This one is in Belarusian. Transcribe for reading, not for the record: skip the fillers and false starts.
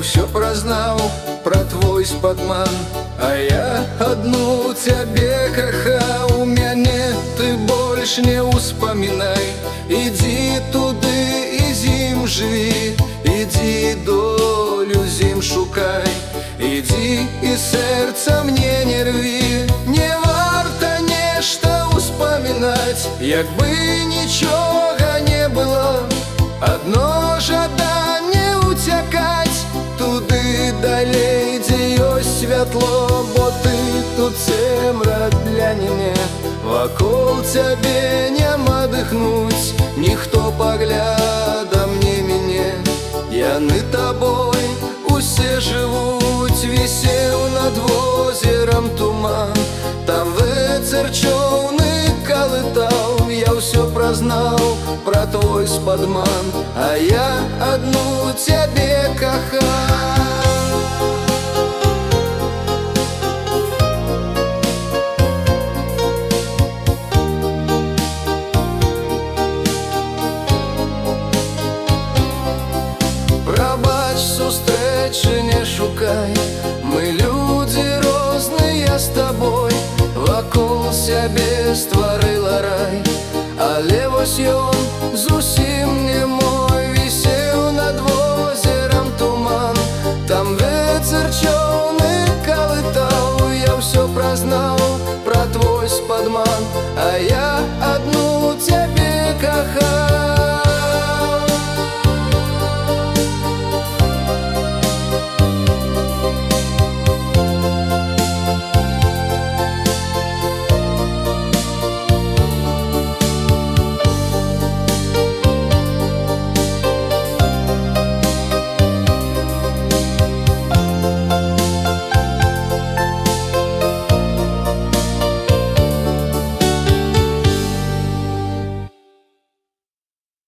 ўсё празнаў пра твой спадман, а я адну цябе кахаў. Мяне ты больш не ўспамінай, ідзі туды і зім жыві, ідзі долю зім шукай, ідзі і сэрца мне не рві. Не варта нешта ўспамінаць, як бы нічога не было, адно жаданне уцякаць туды далей, дзе ёсць святло. Бо ты тут цемра для мяне, вакол цябе няма дыхнуць, ніхто паглядам не мяне. Яны табой усе жывуць, вісеў над возерам туман, там вецер чоўны калытаў. Я ўсё празнаў пра твой спадман, а я адну цябе кахаў. Прабач, сустрэчы не шукай, мы людзі розныя з табой, вакол сябе стварыла рай, але вось ён зусім не мой. Вісеў над возерам туман, там вецер чоўны калытаў. Я ўсё празнаў пра твой спадман, а я адну цябе кахаў.